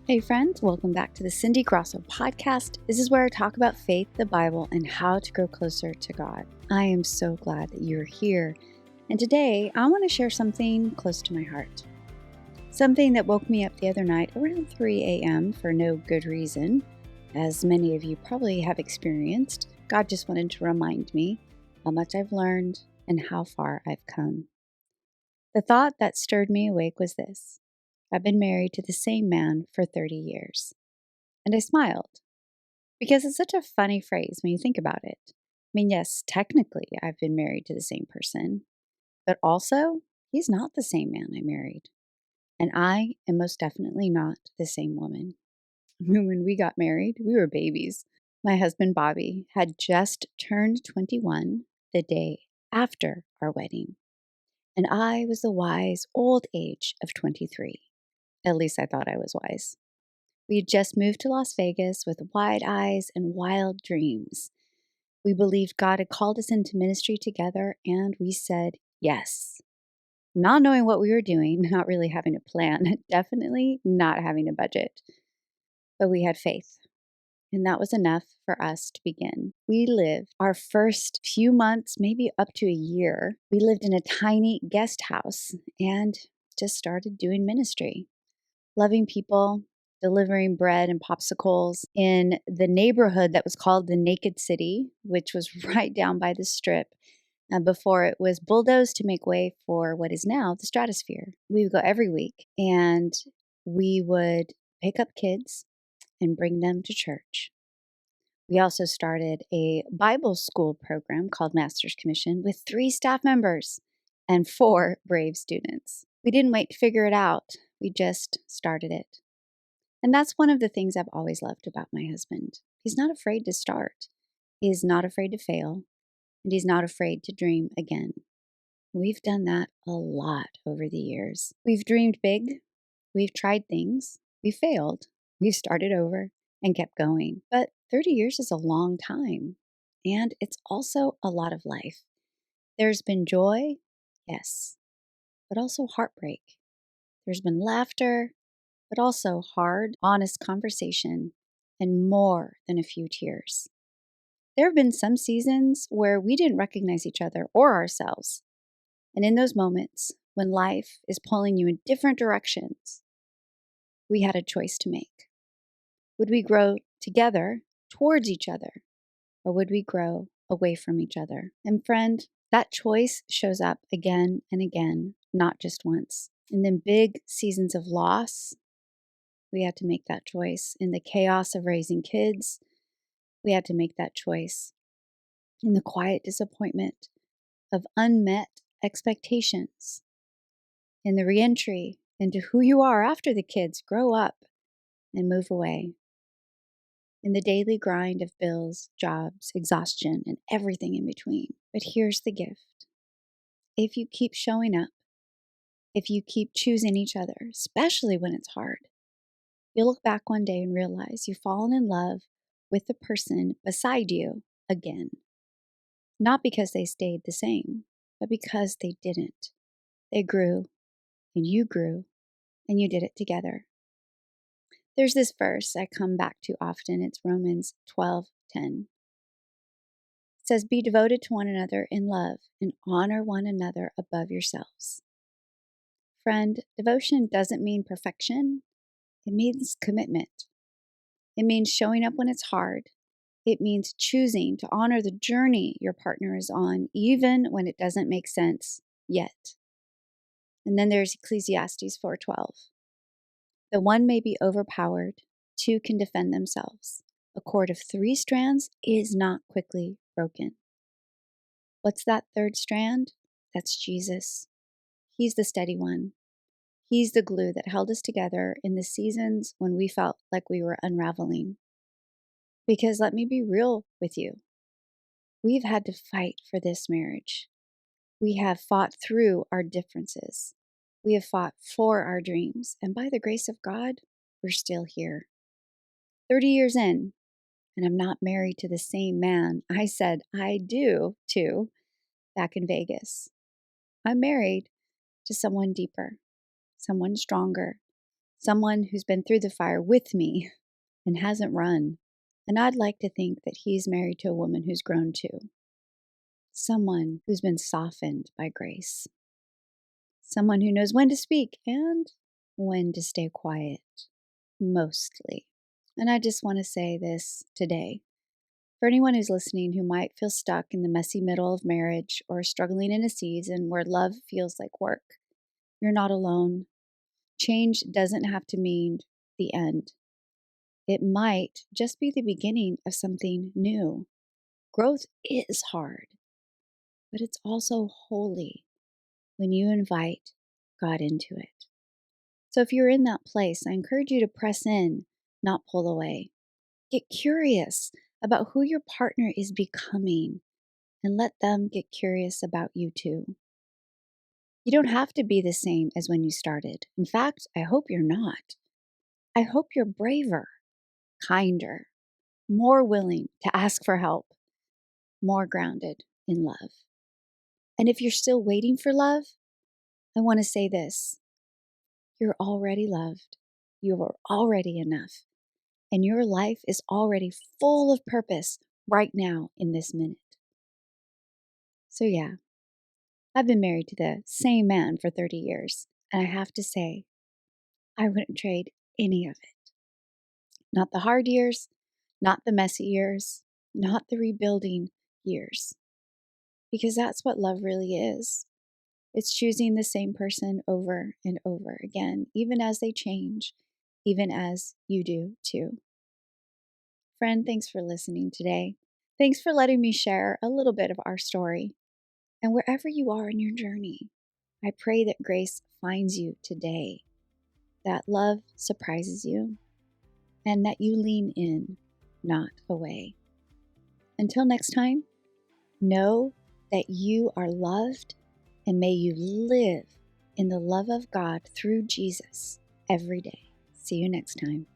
Hey friends, welcome back to the Cindy Grosso podcast. This is where I talk about faith, the Bible, and how to grow closer to God. I am so glad that you're here. And today I want to share something close to my heart. Something that woke me up the other night around 3 a.m. for no good reason. As many of you probably have experienced, God just wanted to remind me how much I've learned and how far I've come. The thought that stirred me awake was this: I've been married to the same man for 30 years. And I smiled, because it's such a funny phrase when you think about it. I mean, yes, technically I've been married to the same person, but also he's not the same man I married. And I am most definitely not the same woman. When we got married, we were babies. My husband, Bobby, had just turned 21 the day after our wedding. And I was the wise old age of 23. At least I thought I was wise. We had just moved to Las Vegas with wide eyes and wild dreams. We believed God had called us into ministry together, and we said yes. Not knowing what we were doing, not really having a plan, definitely not having a budget. But we had faith, and that was enough for us to begin. We lived our first few months, maybe up to a year. We lived in a tiny guest house and just started doing ministry. Loving people, delivering bread and popsicles in the neighborhood that was called the Naked City, which was right down by the Strip before it was bulldozed to make way for what is now the Stratosphere. We would go every week and we would pick up kids and bring them to church. We also started a Bible school program called Master's Commission with 3 staff members and 4 brave students. We didn't wait to figure it out. We just started it. And that's one of the things I've always loved about my husband. He's not afraid to start. He is not afraid to fail. And he's not afraid to dream again. We've done that a lot over the years. We've dreamed big. We've tried things. We failed. We've started over and kept going. But 30 years is a long time. And it's also a lot of life. There's been joy, yes, but also heartbreak. There's been laughter, but also hard, honest conversation, and more than a few tears. There have been some seasons where we didn't recognize each other or ourselves. And in those moments, when life is pulling you in different directions, we had a choice to make. Would we grow together towards each other, or would we grow away from each other? And friend, that choice shows up again and again, not just once. In the big seasons of loss, we had to make that choice. In the chaos of raising kids, we had to make that choice. In the quiet disappointment of unmet expectations. In the reentry into who you are after the kids grow up and move away. In the daily grind of bills, jobs, exhaustion, and everything in between. But here's the gift. If you keep showing up, if you keep choosing each other, especially when it's hard, you'll look back one day and realize you've fallen in love with the person beside you again. Not because they stayed the same, but because they didn't. They grew, and you did it together. There's this verse I come back to often. It's Romans 12:10. It says, "Be devoted to one another in love and honor one another above yourselves." Friend, devotion doesn't mean perfection. It means commitment. It means showing up when it's hard. It means choosing to honor the journey your partner is on, even when it doesn't make sense yet. And then there's Ecclesiastes 4:12. The one may be overpowered, 2 can defend themselves. A cord of 3 strands is not quickly broken. What's that 3rd strand? That's Jesus. He's the steady one. He's the glue that held us together in the seasons when we felt like we were unraveling. Because let me be real with you. We've had to fight for this marriage. We have fought through our differences. We have fought for our dreams. And by the grace of God, we're still here. 30 years in, and I'm not married to the same man I said I do to back in Vegas. I'm married to someone deeper, someone stronger, someone who's been through the fire with me and hasn't run. And I'd like to think that he's married to a woman who's grown too. Someone who's been softened by grace. Someone who knows when to speak and when to stay quiet, mostly. And I just want to say this today. For anyone who's listening who might feel stuck in the messy middle of marriage or struggling in a season where love feels like work, you're not alone. Change doesn't have to mean the end. It might just be the beginning of something new. Growth is hard, but it's also holy when you invite God into it. So if you're in that place, I encourage you to press in, not pull away. Get curious about who your partner is becoming and let them get curious about you too. You don't have to be the same as when you started. In fact, I hope you're not. I hope you're braver, kinder, more willing to ask for help, more grounded in love. And if you're still waiting for love, I want to say this. You're already loved. You are already enough. And your life is already full of purpose right now in this minute. So yeah, I've been married to the same man for 30 years. And I have to say, I wouldn't trade any of it. Not the hard years, not the messy years, not the rebuilding years. Because that's what love really is. It's choosing the same person over and over again, even as they change, even as you do too. Friend, thanks for listening today. Thanks for letting me share a little bit of our story. And wherever you are in your journey, I pray that grace finds you today, that love surprises you, and that you lean in, not away. Until next time, know that you are loved, and may you live in the love of God through Jesus every day. See you next time.